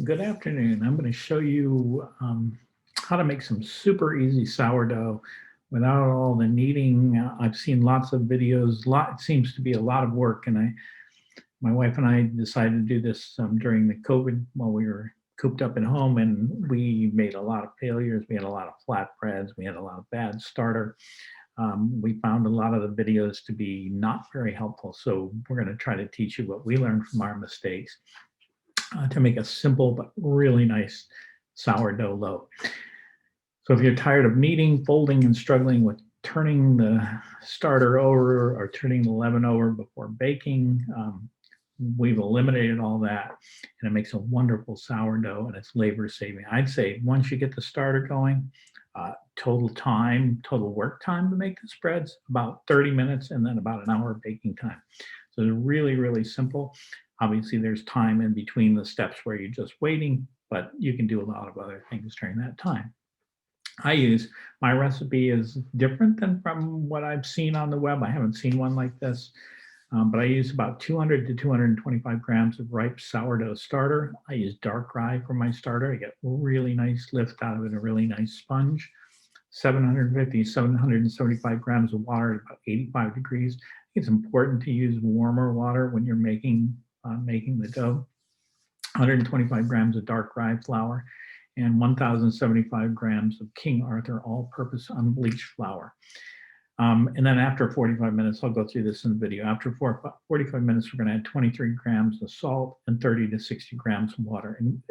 Good afternoon. I'm going to show you how to make some super easy sourdough without all the kneading. I've seen lots of videos. It seems to be a lot of work, and my wife and I decided to do this during the COVID while we were cooped up at home, and we made a lot of failures. We had a lot of flatbreads. We had a lot of bad starter. We found a lot of the videos to be not very helpful, so we're going to try to teach you what we learned from our mistakes to make a simple but really nice sourdough loaf. So if you're tired of kneading, folding, and struggling with turning the starter over or turning the leaven over before baking, we've eliminated all that, and it makes a wonderful sourdough, and it's labor saving. I'd say once you get the starter going, total work time to make the spreads, about 30 minutes, and then about an hour of baking time. So it's really, really simple. Obviously, there's time in between the steps where you're just waiting, but you can do a lot of other things during that time. My recipe is different than from what I've seen on the web. I haven't seen one like this, but I use about 200 to 225 grams of ripe sourdough starter. I use dark rye for my starter. I get really nice lift out of it, a really nice sponge. 750, 775 grams of water at about 85 degrees. It's important to use warmer water when you're making the dough. 125 grams of dark rye flour and 1,075 grams of King Arthur all-purpose unbleached flour. And then after 45 minutes, I'll go through this in the video. After 45 minutes, we're going to add 23 grams of salt and 30 to 60 grams of water. And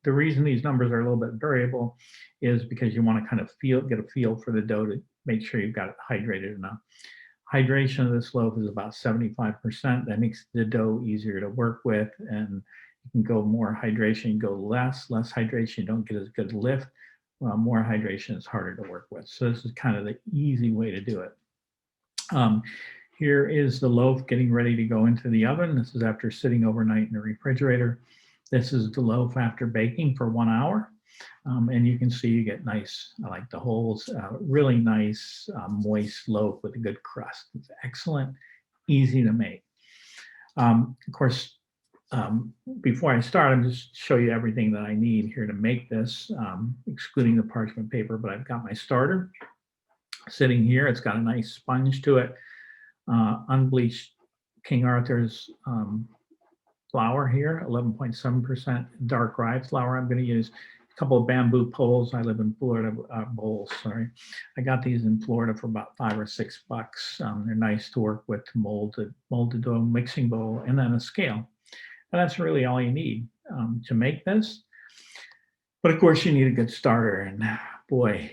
the reason these numbers are a little bit variable is because you want to kind of get a feel for the dough to make sure you've got it hydrated enough. Hydration of this loaf is about 75%. That makes the dough easier to work with, and you can go more hydration, you go less hydration, you don't get as good lift. More hydration is harder to work with. So this is kind of the easy way to do it. Here is the loaf getting ready to go into the oven. This is after sitting overnight in the refrigerator. This is the loaf after baking for 1 hour. And you can see you get nice, I like the holes, really nice moist loaf with a good crust. It's excellent, easy to make. Of course, before I start, I'm just show you everything that I need here to make this, excluding the parchment paper, but I've got my starter sitting here. It's got a nice sponge to it, unbleached King Arthur's flour here, 11.7% dark rye flour. I'm going to use a couple of bamboo poles. I live in Florida, bowls, sorry. I got these in Florida for about $5 or $6. They're nice to work with to mold the dough, mixing bowl, and then a scale. And that's really all you need to make this. But of course, you need a good starter. And boy,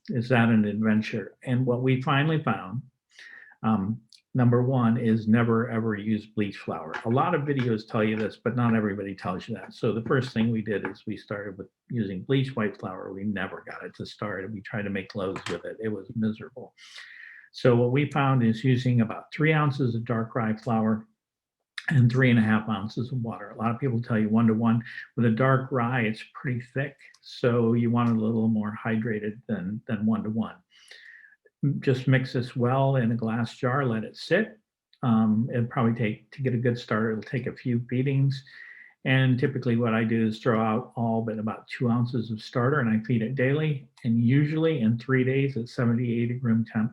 is that an adventure. And what we finally found, number one, is never, ever use bleach flour. A lot of videos tell you this, but not everybody tells you that. So the first thing we did is we started with using bleach white flour. We never got it to start. We tried to make loaves with it. It was miserable. So what we found is using about 3 ounces of dark rye flour and 3.5 ounces of water. A lot of people tell you 1 to 1. With a dark rye, it's pretty thick, so you want it a little more hydrated than 1 to 1. Just mix this well in a glass jar, let it sit. It'll probably to get a good starter, it'll take a few beatings. And typically what I do is throw out all but about 2 ounces of starter, and I feed it daily. And usually in 3 days at 70, 80 room temp,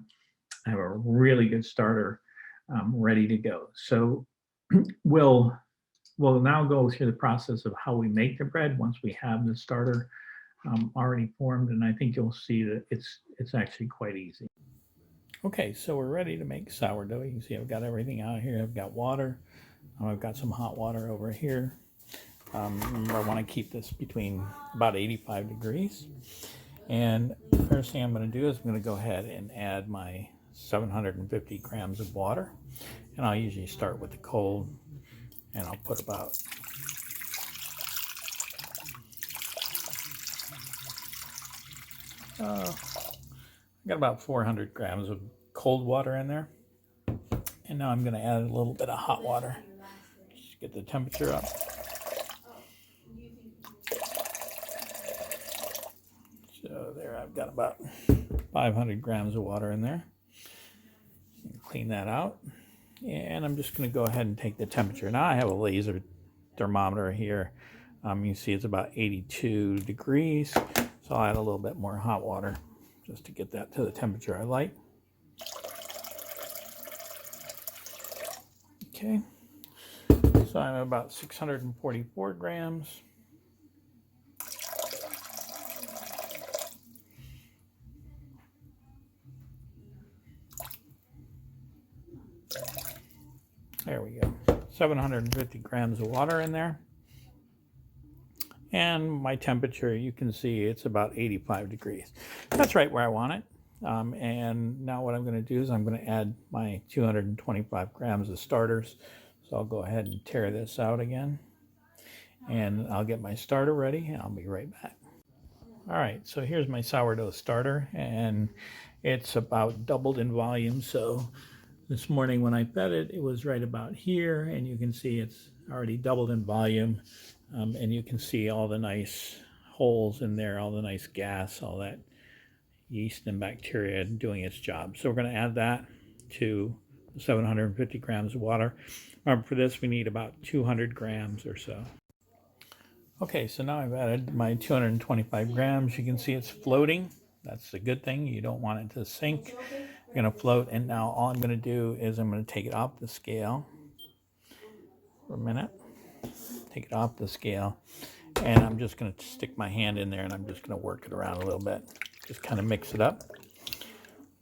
I have a really good starter ready to go. So we'll now go through the process of how we make the bread once we have the starter already formed, and I think you'll see that it's actually quite easy. Okay, so we're ready to make sourdough. You can see I've got everything out here. I've got water. I've got some hot water over here. Remember, I want to keep this between about 85 degrees. And the first thing I'm going to do is I'm going to go ahead and add my 750 grams of water. And I'll usually start with the cold, and I'll put about I got about 400 grams of cold water in there. And now I'm going to add a little bit of hot water. Just get the temperature up. So there, I've got about 500 grams of water in there. Clean that out. And I'm just going to go ahead and take the temperature. Now I have a laser thermometer here. You see it's about 82 degrees. So I'll add a little bit more hot water just to get that to the temperature I like. Okay, so I'm at about 644 grams. There we go. 750 grams of water in there. And my temperature, you can see it's about 85 degrees. That's right where I want it. And now what I'm going to do is I'm going to add my 225 grams of starters. So I'll go ahead and tear this out again. And I'll get my starter ready and I'll be right back. All right, so here's my sourdough starter, and it's about doubled in volume. So this morning when I fed it, it was right about here, and you can see it's already doubled in volume. And you can see all the nice holes in there, all the nice gas, all that yeast and bacteria doing its job. So we're going to add that to 750 grams of water. Remember, for this we need about 200 grams or so. Okay, so now I've added my 225 grams. You can see it's floating. That's a good thing. You don't want it to sink. You're going to float, and now all I'm going to do is I'm going to take it off the scale for a minute. Take it off the scale, and I'm just going to stick my hand in there, and I'm just going to work it around a little bit. Just kind of mix it up,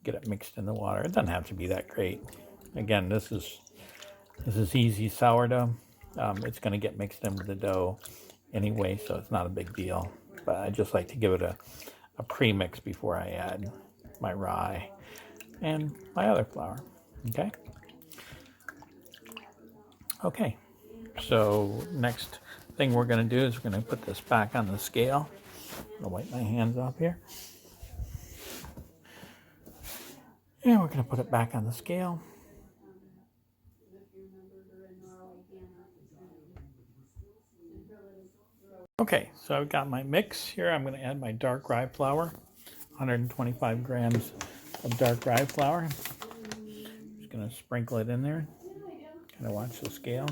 get it mixed in the water. It doesn't have to be that great. Again, this is easy sourdough. It's going to get mixed in with the dough anyway, so it's not a big deal. But I just like to give it a pre-mix before I add my rye and my other flour. Okay. So next thing we're going to do is we're going to put this back on the scale. I'm going to wipe my hands off here. And we're going to put it back on the scale. Okay, so I've got my mix here. I'm going to add my dark rye flour, 125 grams of dark rye flour. Just going to sprinkle it in there. Kind of watch the scale.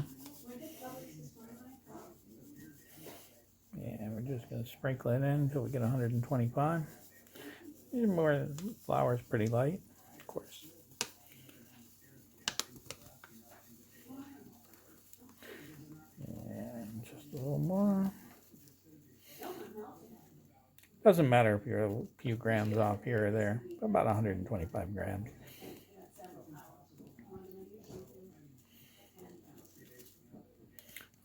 And we're just going to sprinkle it in until we get 125. More flour is pretty light, of course. And just a little more. Doesn't matter if you're a few grams off here or there, about 125 grams.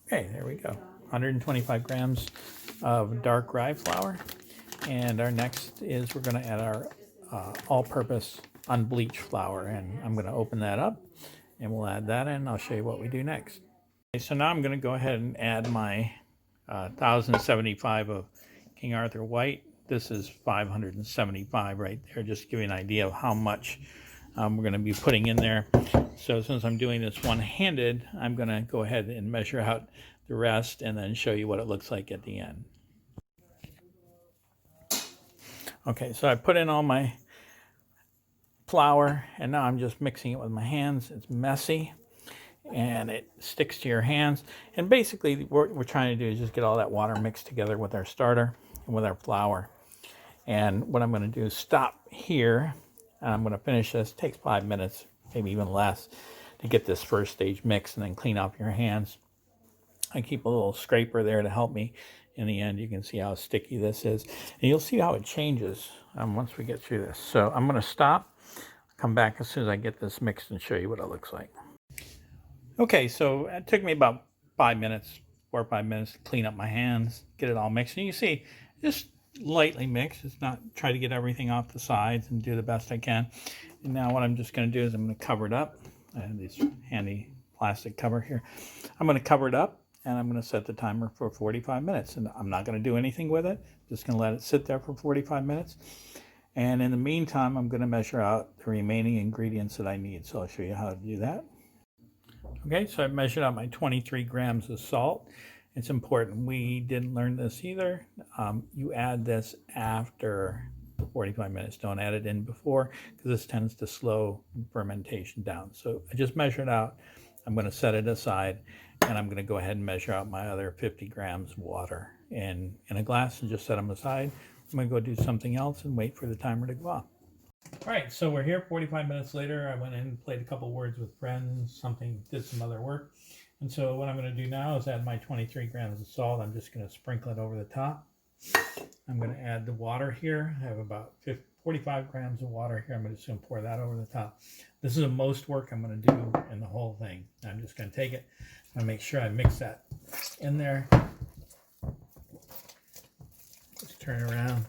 Okay, there we go. 125 grams of dark rye flour. And our next is we're going to add our all-purpose unbleached flour. And I'm going to open that up and we'll add that in. I'll show you what we do next. Okay, so now I'm going to go ahead and add my 1,075 of King Arthur White. This is 575 right there, just to give you an idea of how much we're going to be putting in there. So since I'm doing this one-handed, I'm going to go ahead and measure out the rest and then show you what it looks like at the end. Okay, so I put in all my flour, and now I'm just mixing it with my hands. It's messy, and it sticks to your hands. And basically, what we're trying to do is just get all that water mixed together with our starter and with our flour. And what I'm going to do is stop here, and I'm going to finish this. It takes 5 minutes, maybe even less, to get this first stage mixed and then clean off your hands. I keep a little scraper there to help me. In the end, you can see how sticky this is. And you'll see how it changes once we get through this. So I'm going to stop, come back as soon as I get this mixed and show you what it looks like. Okay, so it took me about 4 or 5 minutes to clean up my hands, get it all mixed. And you see, just lightly mixed. It's not try to get everything off the sides and do the best I can. And now what I'm just going to do is I'm going to cover it up. I have this handy plastic cover here. I'm going to cover it up, and I'm going to set the timer for 45 minutes. And I'm not going to do anything with it. Just going to let it sit there for 45 minutes. And in the meantime, I'm going to measure out the remaining ingredients that I need. So I'll show you how to do that. Okay, so I measured out my 23 grams of salt. It's important. We didn't learn this either. You add this after 45 minutes. Don't add it in before, because this tends to slow fermentation down. So I just measured out. I'm going to set it aside, And I'm going to go ahead and measure out my other 50 grams of water in a glass and just set them aside. I'm going to go do something else and wait for the timer to go off. All right, so we're here 45 minutes later. I went in and played a couple words with friends, did some other work. And so what I'm going to do now is add my 23 grams of salt. I'm just going to sprinkle it over the top. I'm going to add the water here. I have about 45 grams of water here. I'm just going to pour that over the top. This is the most work I'm going to do in the whole thing. I'm just going to take it and make sure I mix that in there. Just turn it around,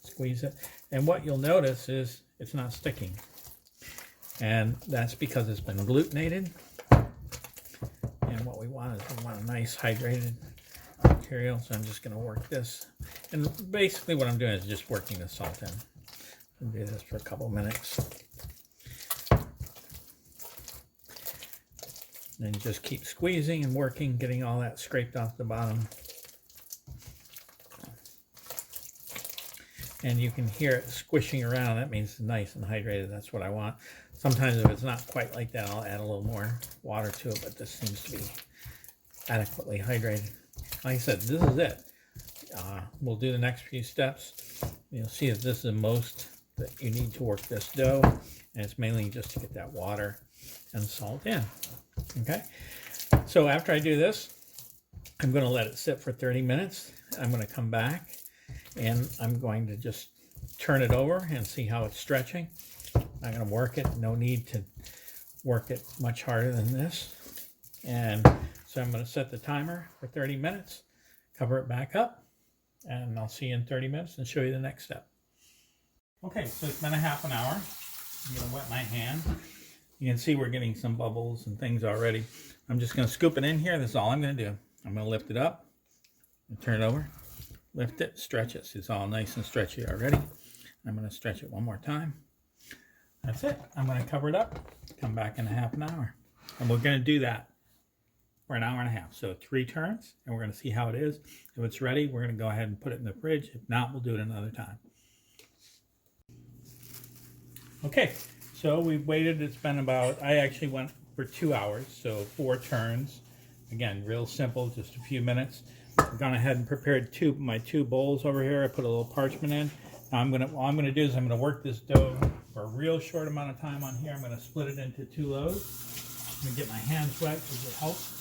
squeeze it. And what you'll notice is it's not sticking. And that's because it's been glutenated. And what we want is we want a nice hydrated material. So I'm just going to work this. And basically what I'm doing is just working the salt in. I'll do this for a couple minutes. And you just keep squeezing and working, getting all that scraped off the bottom. And you can hear it squishing around. That means it's nice and hydrated. That's what I want. Sometimes if it's not quite like that, I'll add a little more water to it, but this seems to be adequately hydrated. Like I said, this is it. We'll do the next few steps. You'll see that this is the most that you need to work this dough, and it's mainly just to get that water and salt in. Okay, so after I do this, I'm going to let it sit for 30 minutes. I'm going to come back and I'm going to just turn it over and see how it's stretching. I'm going to work it. No need to work it much harder than this. And so I'm going to set the timer for 30 minutes, cover it back up, and I'll see you in 30 minutes and show you the next step. Okay, so it's been a half an hour. I'm going to wet my hand. You can see we're getting some bubbles and things already. I'm just going to scoop it in here. That's all I'm going to do. I'm going to lift it up and turn it over. Lift it, stretch it. So it's all nice and stretchy already. I'm going to stretch it one more time. That's it. I'm going to cover it up, come back in a half an hour. And we're going to do that for an hour and a half. So 3 turns, and we're going to see how it is. If it's ready, we're going to go ahead and put it in the fridge. If not, we'll do it another time. Okay, so we've waited. It's been about, I actually went for 2 hours, so 4 turns. Again, real simple, just a few minutes. I've gone ahead and prepared my 2 bowls over here. I put a little parchment in. Now all I'm going to do is I'm going to work this dough for a real short amount of time on here. I'm going to split it into 2 loaves. I'm going to get my hands wet because it helps.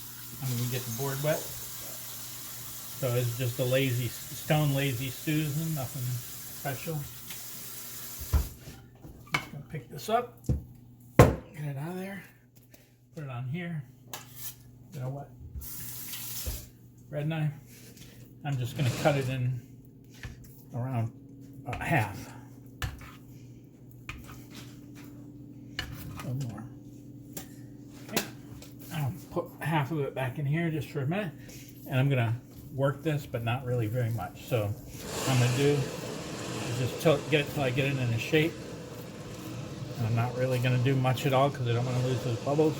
I'm going to get the board wet. So it's just a stone lazy Susan, nothing special. Just going to pick this up, get it out of there, put it on here. You know what? Bread knife. I'm just going to cut it in around about half. A little more. Okay. I'll put half of it back in here just for a minute, and I'm going to work this, but not really very much. So what I'm going to do is just get it till I get it in a shape. And I'm not really going to do much at all because I don't want to lose those bubbles.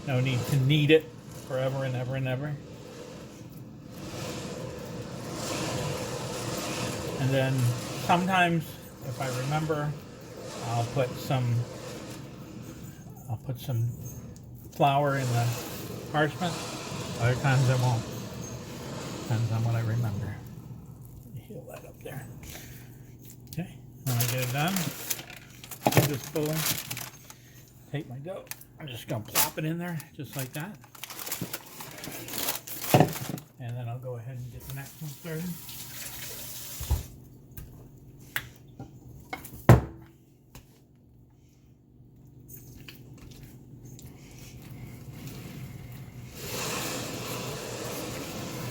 No need to knead it forever and ever and ever. And then sometimes, if I remember, I'll put some flour in the parchment. Other times I won't. Depends on what I remember. Heal that up there. Okay, when I get it done, in this bowl, take my dough. I'm just going to plop it in there, just like that. And then I'll go ahead and get the next one started.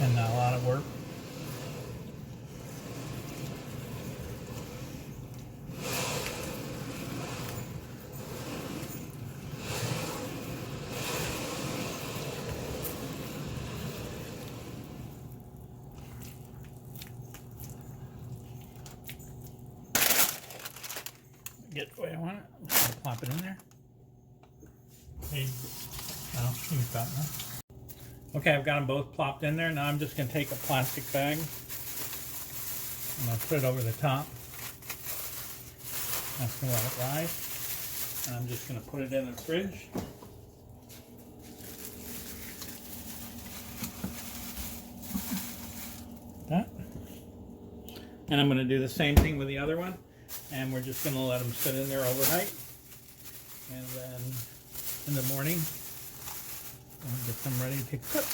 And not a lot of work. Get it the way I want it. I'm just gonna plop it in there. Okay, well, you've got that. Okay, I've got them both plopped in there. Now I'm just going to take a plastic bag. I'm going to put it over the top. That's going to let it rise. And I'm just going to put it in the fridge. And I'm going to do the same thing with the other one. And we're just going to let them sit in there overnight. And then in the morning, we'll get them ready to cook.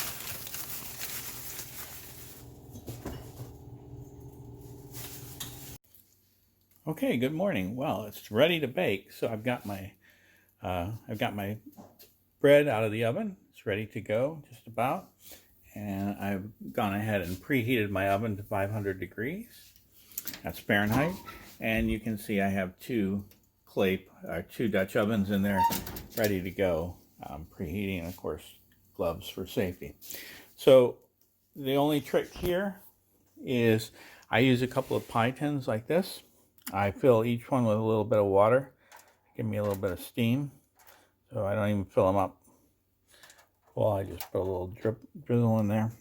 Okay, good morning. Well, it's ready to bake. So I've got my bread out of the oven. It's ready to go, just about. And I've gone ahead and preheated my oven to 500 degrees. That's Fahrenheit. And you can see I have two Dutch ovens in there ready to go, preheating, and of course gloves for safety. So the only trick here is I use a couple of pie tins like this. I fill each one with a little bit of water, give me a little bit of steam, so I don't even fill them up. Well, I just put a little drizzle in there.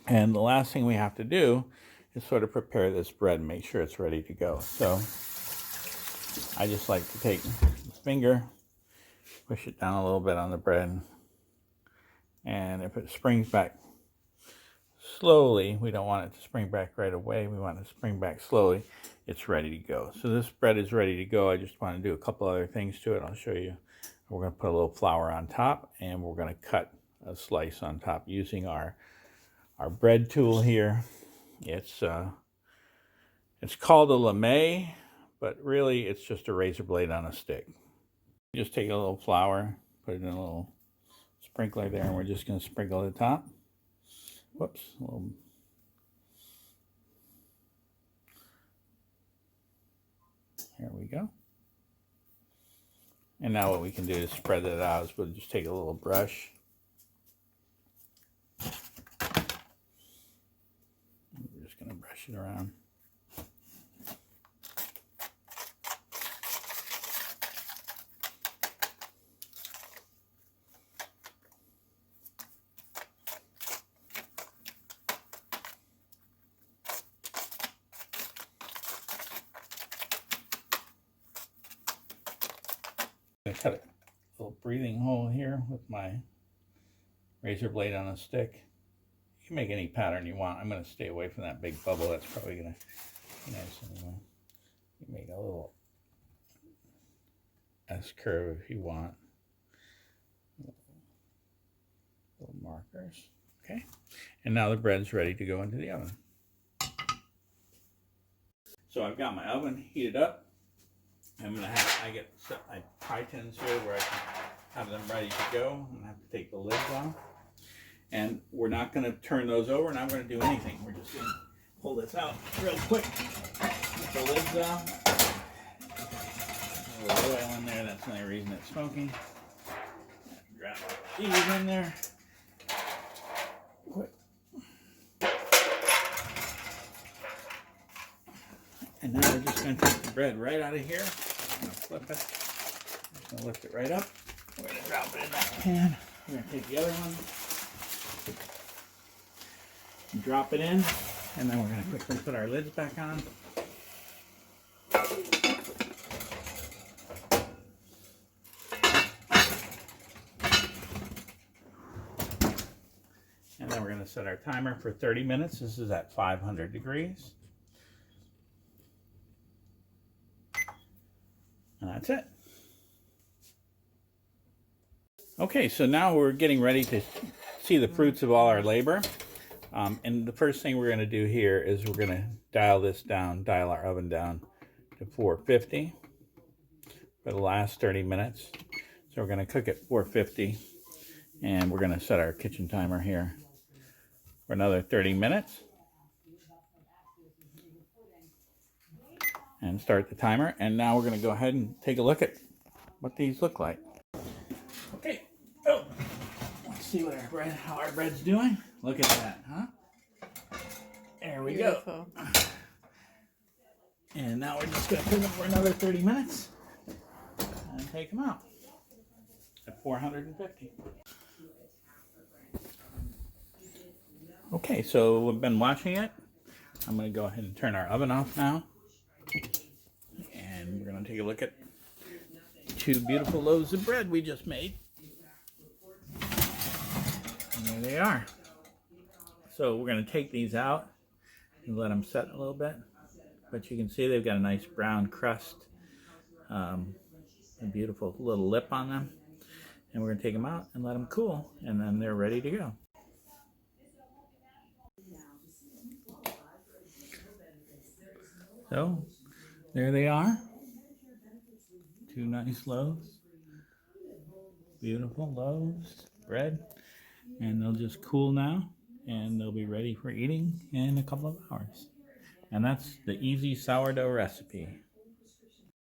And the last thing we have to do is sort of prepare this bread and make sure it's ready to go. So I just like to take the finger, push it down a little bit on the bread, and if it springs back slowly, we don't want it to spring back right away, we want it to spring back slowly, it's ready to go. So this bread is ready to go. I just want to do a couple other things to it. I'll show you. We're going to put a little flour on top, and we're going to cut a slice on top using our bread tool here. It's called a lame, but really it's just a razor blade on a stick. Just take a little flour, put it in a little sprinkler there, and we're just going to sprinkle the top. Whoops, a little. There we go. And now what we can do to spread it out is we'll just take a little brush. We're just going to brush it around. I cut a little breathing hole here with my razor blade on a stick. You can make any pattern you want. I'm going to stay away from that big bubble. That's probably going to be nice anyway. You make a little S curve if you want. Little markers. Okay. And now the bread's ready to go into the oven. So I've got my oven heated up. I get my pie tins here where I can have them ready to go. I'm going to have to take the lids off. And we're not going to turn those over. We're not going to do anything. We're just going to pull this out real quick. Put the lids off. A little oil in there. That's the only reason it's smoking. Drop these in there. Quick. And now we're just going to take the bread right out of here. I'm going to flip it. I'm just going to lift it right up. We're going to drop it in that pan. We're going to take the other one. Drop it in. And then we're going to quickly put our lids back on. And then we're going to set our timer for 30 minutes. This is at 500 degrees. And that's it. Okay, so now we're getting ready to see the fruits of all our labor. And the first thing we're going to do here is we're going to dial our oven down to 450 for the last 30 minutes. So we're going to cook at 450, and we're going to set our kitchen timer here for another 30 minutes. And start the timer. And now we're going to go ahead and take a look at what these look like. Okay. Oh, let's see what how our bread's doing. Look at that, huh? There we go. And now we're just going to cook them for another 30 minutes and take them out at 450. Okay, so we've been watching it. I'm going to go ahead and turn our oven off now. And we're going to take a look at 2 beautiful loaves of bread we just made. And there they are. So we're going to take these out and let them set a little bit. but you can see they've got a nice brown crust, a beautiful little lip on them. And we're going to take them out and let them cool, and then they're ready to go. So there they are, 2 nice loaves, beautiful loaves, bread, and they'll just cool now, and they'll be ready for eating in a couple of hours. And that's the easy sourdough recipe.